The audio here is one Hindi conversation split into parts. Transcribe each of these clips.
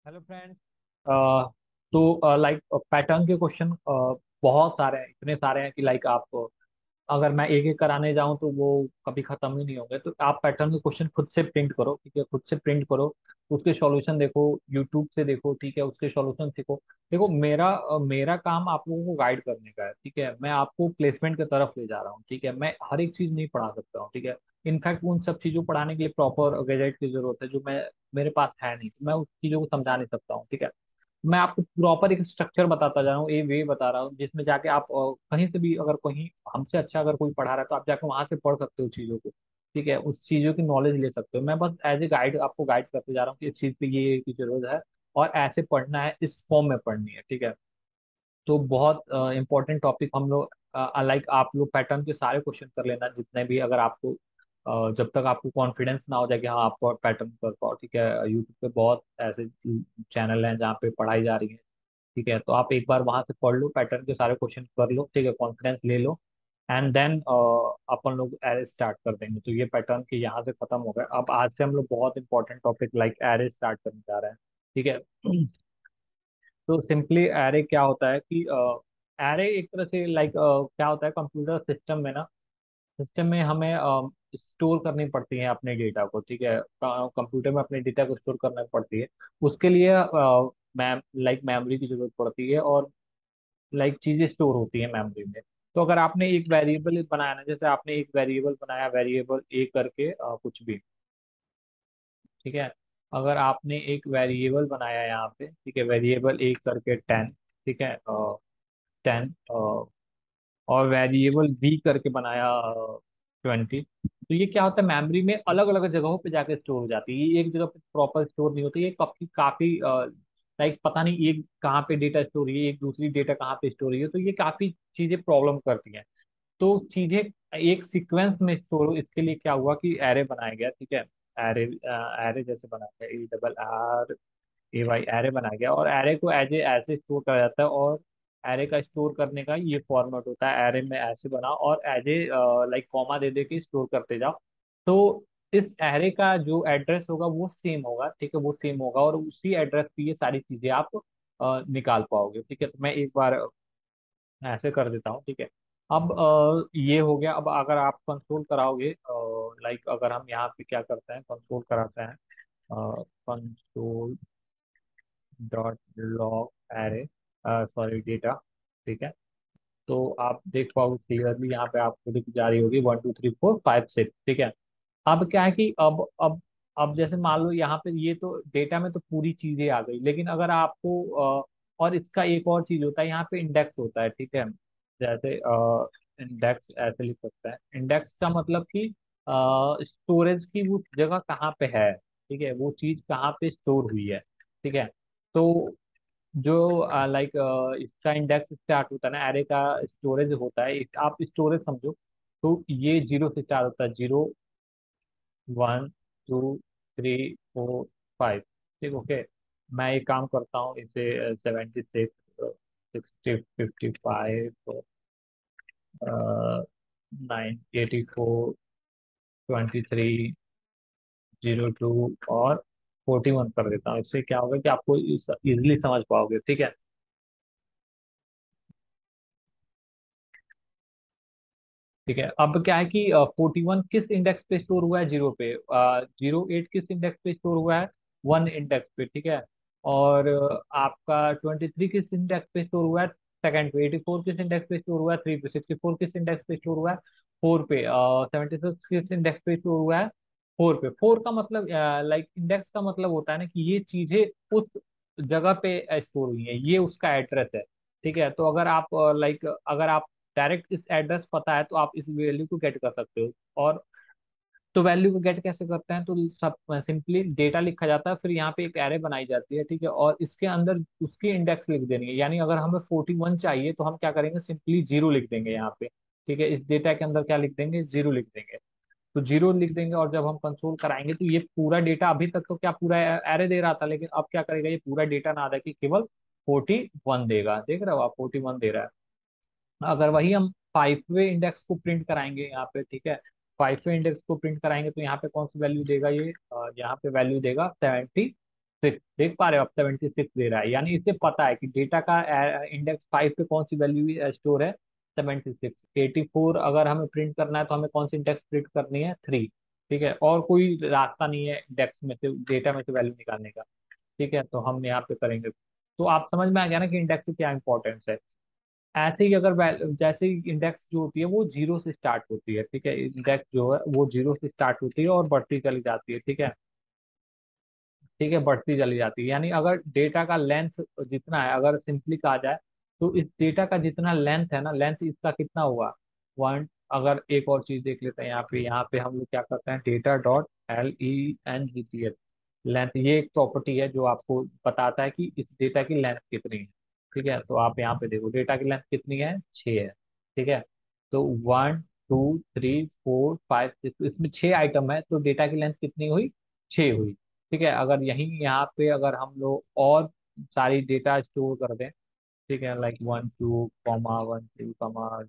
Hello friends. तो लाइक पैटर्न के क्वेश्चन बहुत सारे हैं, इतने सारे हैं कि लाइक आप अगर मैं एक एक कराने जाऊं तो वो कभी खत्म ही नहीं होंगे। तो आप पैटर्न के क्वेश्चन खुद से प्रिंट करो, ठीक है, खुद से प्रिंट करो, उसके सॉल्यूशन देखो, यूट्यूब से देखो, ठीक है, उसके सॉल्यूशन सीखो। देखो मेरा काम आप लोगों को गाइड करने का है, ठीक है, मैं आपको प्लेसमेंट की तरफ ले जा रहा हूँ, ठीक है, मैं हर एक चीज नहीं पढ़ा सकता हूँ, ठीक है। इनफैक्ट उन सब चीजों को पढ़ाने के लिए प्रॉपर गैजेट की जरूरत है जो मैं मेरे पास है नहीं, तो मैं उस चीजों को समझा नहीं सकता हूँ, ठीक है। मैं आपको प्रॉपर एक स्ट्रक्चर बताता जा रहा हूँ, ए वे बता रहा हूँ, जिसमें जाके आप कहीं से भी अगर कहीं हमसे अच्छा अगर कोई पढ़ा रहा है तो आप जाके वहां से पढ़ सकते हो चीजों को, ठीक है, उस चीजों की नॉलेज ले सकते हो। मैं बस एज ए गाइड आपको गाइड करते जा रहा हूँ कि इस चीज पे ये की जरूरत है और ऐसे पढ़ना है, इस फॉर्म में पढ़नी है, ठीक है। तो बहुत इंपॉर्टेंट टॉपिक हम लोग लाइक आप लोग पैटर्न के सारे क्वेश्चन कर लेना जितने भी, अगर आपको जब तक आपको कॉन्फिडेंस ना हो जाए कि हाँ आप पैटर्न कर पाओ, ठीक है। यूट्यूब पे बहुत ऐसे चैनल हैं जहाँ पे पढ़ाई जा रही है, ठीक है, तो आप एक बार वहां से पढ़ लो, पैटर्न के सारे क्वेश्चन कर लो, ठीक है, कॉन्फिडेंस ले लो, एंड देन अपन लोग एरे स्टार्ट कर देंगे। तो ये पैटर्न के यहाँ से खत्म हो गए। अब आज से हम लोग बहुत important topic like array start करने जा रहे हैं, ठीक है। तो सिंपली एरे क्या होता है कि एरे एक तरह से लाइक क्या होता है, कंप्यूटर सिस्टम में ना, सिस्टम में हमें स्टोर करनी पड़ती है अपने डेटा को, ठीक है, कंप्यूटर में अपने डेटा को स्टोर करना पड़ती है। उसके लिए मैम लाइक मेमोरी की जरूरत पड़ती है, और लाइक चीजें स्टोर होती है मेमोरी में। तो अगर आपने एक वेरिएबल बनाया ना, जैसे आपने एक वेरिएबल बनाया, वेरिएबल ए करके कुछ भी, ठीक है, अगर आपने एक वेरिएबल बनाया यहाँ पे, ठीक है, वेरिएबल ए करके 10, ठीक है, 10, और वेरिएबल बी करके बनाया 20। तो ये क्या होता है, मेमोरी में अलग अलग जगहों पे जाके स्टोर हो जाती है, ये एक जगह पे प्रॉपर स्टोर नहीं होती, ये काफी काफी लाइक पता नहीं एक कहाँ पे डेटा स्टोर हुई है, एक दूसरी डेटा कहाँ पे स्टोर हुई है, तो ये काफी चीजें प्रॉब्लम करती हैं। तो चीजें एक सीक्वेंस में स्टोर हो, इसके लिए क्या हुआ कि एरे बनाया गया, ठीक है। एरे एरे जैसे बनाया गया, ARRAY एरे बनाया गया, और एरे को एज ए ऐसे स्टोर करा जाता है, और एरे का स्टोर करने का ये फॉर्मेट होता है, एरे में ऐसे बना और एज ए लाइक कॉमा दे दे के स्टोर करते जाओ। तो इस एरे का जो एड्रेस होगा वो सेम होगा, ठीक है, वो सेम होगा, और उसी एड्रेस पे ये सारी चीजें आप निकाल पाओगे, ठीक है। तो मैं एक बार ऐसे कर देता हूँ, ठीक है। अब ये हो गया। अब अगर आप कंसोल कराओगे, लाइक अगर हम यहाँ पे क्या करते हैं, कंसोल कराते हैं, console dot log array, sorry data, ठीक है। तो आप देख पाओगे क्लियरली, यहाँ पे आपको दिख जा रही होगी 1 2 3 4 5 6, ठीक है। अब क्या है कि अब जैसे मान लो यहाँ पे ये तो डेटा में तो पूरी चीजें आ गई, लेकिन अगर आपको और इसका एक और चीज होता है, यहाँ पे इंडेक्स होता है, ठीक है। जैसे इंडेक्स ऐसे लिख सकते हैं, इंडेक्स का मतलब कि स्टोरेज की वो जगह कहाँ पे है, ठीक है, वो चीज कहाँ पे स्टोर हुई है, ठीक है। तो जो लाइक इसका इंडेक्स स्टार्ट होता है ना, एरे का स्टोरेज होता है, आप स्टोरेज समझो। तो ये 0 से स्टार्ट होता है, 1 2 3 4 5, ठीक, ओके। मैं एक काम करता हूँ, इसे 76 60 55 9 84 23 02 और 41 कर देता हूँ। इससे क्या होगा कि आपको इजिली समझ पाओगे, ठीक है। ठीक है, अब क्या है कि 41 किस इंडेक्स पे स्टोर हुआ है, 0 पे, 08 किस इंडेक्स पे स्टोर हुआ है, 1 इंडेक्स पे, ठीक है। और आपका 23 किस इंडेक्स पे स्टोर हुआ है, सेकंड पे। 84 किस इंडेक्स पे स्टोर हुआ है, 3 पे। 64 किस इंडेक्स पे स्टोर हुआ है, 4 पे। 76 किस इंडेक्स पे स्टोर हुआ है, 4 पे। 4 का मतलब लाइक इंडेक्स का मतलब होता है ना कि ये चीजें उस जगह पे स्टोर हुई है, ये उसका एड्रेस है, ठीक है। तो अगर आप लाइक अगर आप डायरेक्ट इस एड्रेस पता है तो आप इस वैल्यू को गेट कर सकते हो। और तो वैल्यू को गेट कैसे करते हैं, तो सब सिंपली डेटा लिखा जाता है, फिर यहाँ पे एक एरे बनाई जाती है, ठीक है, और इसके अंदर उसकी इंडेक्स लिख देनी है। यानी अगर हमें 41 चाहिए तो हम क्या करेंगे, सिंपली 0 लिख देंगे यहाँ पे, ठीक है। इस डेटा के अंदर क्या लिख देंगे, 0 लिख देंगे। तो 0 लिख देंगे, और जब हम कंसोल कराएंगे तो ये पूरा डेटा, अभी तक तो क्या पूरा एरे दे रहा था, लेकिन अब क्या करेगा, ये पूरा डेटा ना दे के केवल 41 देगा। देख रहे हो आप, 41 दे रहा है। अगर वही हम 5वें इंडेक्स को प्रिंट कराएंगे यहाँ पे, ठीक है, 5वें इंडेक्स को प्रिंट कराएंगे तो यहाँ पे कौन सी वैल्यू देगा, ये यहाँ पे वैल्यू देगा 70। सिक्स देख पा रहे हो, अब 76 दे रहा है, यानी इसे पता है कि डेटा का इंडेक्स 5 पे कौन सी वैल्यू स्टोर है, 76। 84 अगर हमें प्रिंट करना है तो हमें कौन सी इंडेक्स प्रिंट करनी है, 3। ठीक है, और कोई रास्ता नहीं है इंडेक्स में से, डेटा में से वैल्यू निकालने का। ठीक है, तो हम यहाँ पे करेंगे। तो आप समझ में आ गया ना कि इंडेक्स की क्या इंपॉर्टेंस है। ऐसे ही अगर जैसे ही इंडेक्स जो होती है वो जीरो से स्टार्ट होती है। ठीक है, इंडेक्स जो है वो जीरो से स्टार्ट होती है और बढ़ती चली जाती है। ठीक है, ठीक है, बढ़ती चली जाती है, यानी अगर डेटा का लेंथ जितना है, अगर सिंपली कहा जाए तो इस डेटा का जितना लेंथ है ना, लेंथ इसका कितना हुआ, वन। अगर एक और चीज देख लेते हैं, यहाँ पे हम लोग क्या करते हैं, डेटा डॉट LENGTH, लेंथ, ये एक प्रॉपर्टी है जो आपको बताता है कि इस डेटा की लेंथ कितनी है। ठीक है, तो आप यहाँ पे देखो डेटा की लेंथ कितनी है, 6 है। ठीक है, तो 1 2 3 4 5 6, इसमें 6 आइटम है, तो डेटा की लेंथ कितनी हुई, 6 हुई। ठीक है, अगर यहीं यहाँ पे अगर हम लोग और सारी डेटा स्टोर कर दें, ठीक है, लाइक 1 2 कॉमा 1 2 कॉमा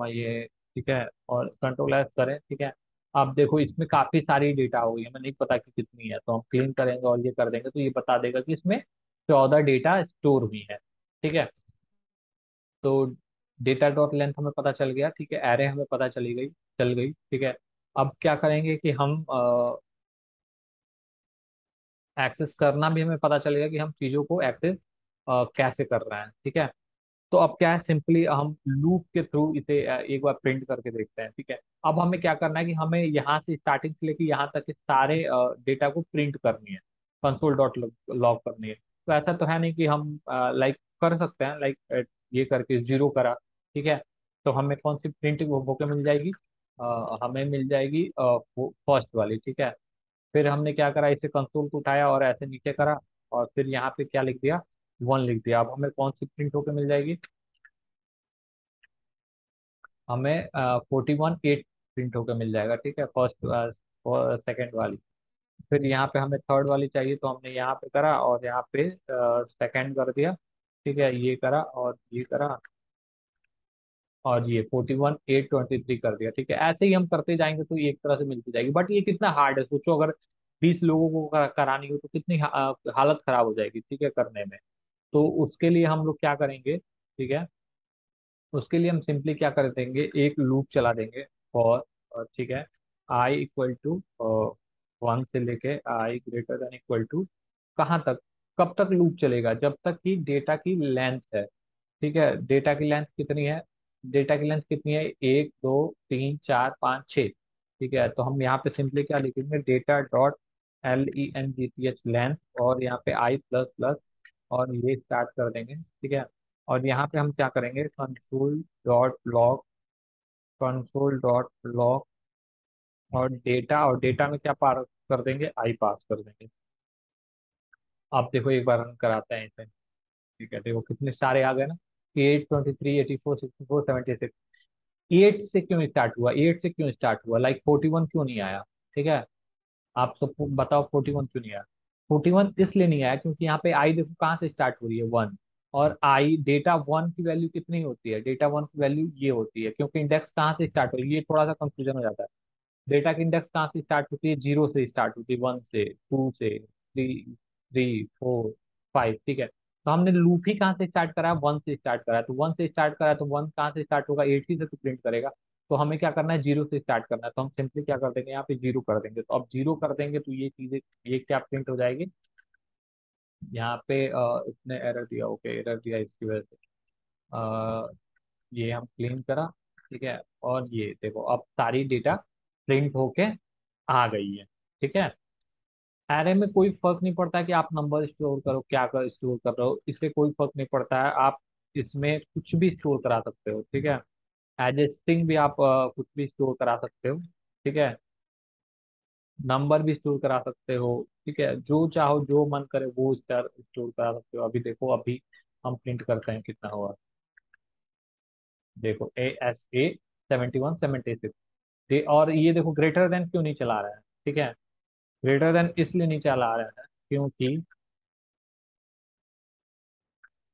ये, ठीक है, और कंट्रोल एस करें। ठीक है, अब देखो इसमें काफी सारी डेटा हो गई, हमें नहीं पता कि कितनी है, तो हम क्लीन करेंगे और ये कर देंगे तो ये बता देगा कि इसमें 14 डेटा स्टोर हुई है। ठीक है, तो डेटा डॉट लेंथ हमें पता चल गया। ठीक है, एरे हमें पता चल गई। ठीक है, अब क्या करेंगे कि हम एक्सेस करना भी हमें पता चलेगा कि हम चीजों को एक्सेस कैसे कर रहे हैं। ठीक है, तो अब क्या है, सिंपली हम लूप के थ्रू इसे एक बार प्रिंट करके देखते हैं। ठीक है, अब हमें क्या करना है कि हमें यहाँ से स्टार्टिंग से लेके यहाँ तक के सारे डेटा को प्रिंट करनी है, कंसोल डॉट लॉग करनी है। तो ऐसा तो है नहीं कि हम लाइक कर सकते हैं, लाइक ये करके जीरो करा। ठीक है, तो हमें कौन सी प्रिंट होके मिल जाएगी, हमें मिल जाएगी फर्स्ट वाली। ठीक है, फिर हमने क्या करा, इसे कंसोल को उठाया और ऐसे नीचे करा, और फिर यहाँ पे क्या लिख दिया, 1 लिख दिया। अब हमें कौन सी प्रिंट होके मिल जाएगी, हमें 41 8 प्रिंट होकर मिल जाएगा। ठीक है, फर्स्ट सेकंड वाली। फिर यहाँ पे हमें थर्ड वाली चाहिए, तो हमने यहाँ पे करा और यहाँ पे सेकंड कर दिया। ठीक है, ये करा और ये करा और ये 41 8 23 कर दिया। ठीक है, ऐसे ही हम करते जाएंगे तो ये एक तरह से मिलती जाएगी, बट ये कितना हार्ड है सोचो, अगर 20 लोगों को करानी हो तो कितनी हालत खराब हो जाएगी। ठीक है, करने में। तो उसके लिए हम लोग क्या करेंगे, ठीक है, उसके लिए हम सिंपली क्या कर देंगे, एक लूप चला देंगे और ठीक है, आई इक्वल टू 1 से लेके आई ग्रेटर देन इक्वल टू कहाँ तक, कब तक लूप चलेगा, जब तक कि डेटा की लेंथ है। ठीक है, डेटा की लेंथ कितनी है, डेटा की लेंथ कितनी है, 1 2 3 4 5 6। ठीक है, तो हम यहाँ पे सिंपली क्या लिखेंगे, डेटा डॉट LENGTH लेंथ, और यहाँ पे आई प्लस प्लस, और ये स्टार्ट कर देंगे। ठीक है, और यहाँ पे हम क्या करेंगे, कंसोल डॉट लॉग और डेटा में क्या पार कर देंगे, आई पास कर देंगे। आप देखो एक बार हम कराते हैं इसे। ठीक है, देखो कितने सारे आ गए ना, 8 23 84 64 76। 8 से क्यों स्टार्ट हुआ, 8 से क्यों स्टार्ट हुआ, लाइक 41 क्यों नहीं आया। ठीक है, आप सब बताओ 41 क्यों नहीं आया। 41 इसलिए नहीं आया क्योंकि यहाँ पे आई देखो कहाँ से स्टार्ट हो रही है, 1। और आई डेटा 1 की वैल्यू कितनी होती है, डेटा 1 की वैल्यू ये होती है, क्योंकि इंडेक्स कहाँ से स्टार्ट हो रही है, ये थोड़ा सा कंफ्यूजन हो जाता है। डेटा की इंडेक्स कहाँ से स्टार्ट होती है, 0 से स्टार्ट होती है, 1 से, 2 से, 3 3 4 5। ठीक है, तो हमने लूप ही कहाँ से स्टार्ट करा है, 1 से स्टार्ट करा है, तो 1 से स्टार्ट करा है तो 1 कहाँ से स्टार्ट होगा, 8 ही से तो प्रिंट करेगा। तो हमें क्या करना है, 0 से स्टार्ट करना है, तो हम सिंपली क्या कर देंगे, यहाँ पे 0 कर देंगे। तो अब 0 कर देंगे तो ये चीजें, ये क्या प्रिंट हो जाएगी, यहाँ पे इसने एरर दिया, ओके एरर दिया इसकी वजह से ये हम क्लीन करा। ठीक है, और ये देखो अब सारी डेटा प्रिंट होके आ गई है। ठीक है, एरे में कोई फर्क नहीं पड़ता कि आप नंबर स्टोर करो, क्या कर स्टोर कर रहे हो, इससे कोई फर्क नहीं पड़ता है। आप इसमें कुछ भी स्टोर करा सकते हो। ठीक है, एज ए स्ट्रिंग भी आप कुछ भी स्टोर करा सकते हो। ठीक है, नंबर भी स्टोर करा सकते हो। ठीक है, जो चाहो जो मन करे वो स्टार स्टोर करा सकते हो। अभी देखो, अभी हम प्रिंट करते हैं कितना हुआ, देखो ASA 71 76। और ये देखो ग्रेटर देन क्यों नहीं चला रहा है। ठीक है, ग्रेटर देन इसलिए नहीं चला रहा है क्योंकि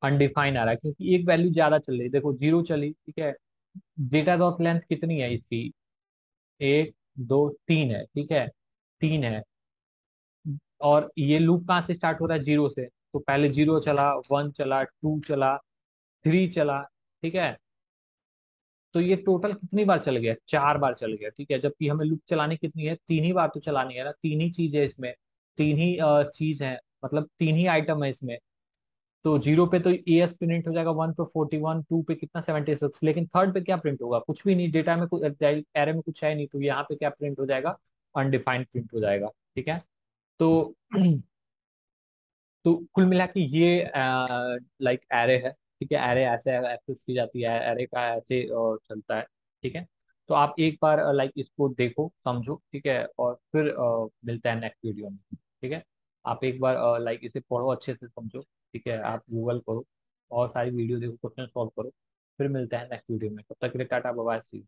अनडिफाइन आ रहा है, क्योंकि एक वैल्यू ज्यादा चल रही है, देखो 0 चली। ठीक है, डेटा डॉट लेंथ कितनी है इसकी, 1 2 3 है। ठीक है, 3 है, और ये लूप कहाँ से स्टार्ट हो रहा है, जीरो से। तो पहले जीरो चला, वन चला, टू चला, थ्री चला, ठीक है। तो ये टोटल कितनी बार चल गया, 4 बार चल गया, ठीक है। जबकि हमें लूप चलानी कितनी है, 3 ही बार तो चलानी है ना, 3 ही चीज है इसमें, 3 ही चीज है, मतलब 3 ही आइटम है इसमें। तो जीरो पे तो एस प्रिंट हो जाएगा, वन पे 41, टू पे कितना 76, लेकिन थर्ड पे क्या प्रिंट होगा, कुछ भी नहीं, डेटा में कुछ, एरे में कुछ है नहीं, तो यहाँ पे क्या प्रिंट हो जाएगा, अनडिफाइंड प्रिंट हो जाएगा, ठीक है। तो तो कुल मिला के ये लाइक एरे है, ठीक है। एरे ऐसे एक्सेस की जाती है, एरे का ऐसे चलता है, ठीक है। तो आप एक बार लाइक इसको देखो, समझो, ठीक है, और फिर मिलता है नेक्स्ट वीडियो में, ठीक है। आप एक बार लाइक इसे पढ़ो, अच्छे से समझो, ठीक है। आप गूगल करो और सारी वीडियो देखो, क्वेश्चन सॉल्व करो, फिर मिलते हैं नेक्स्ट वीडियो में। तब तक के लिए tata bye bye, see you.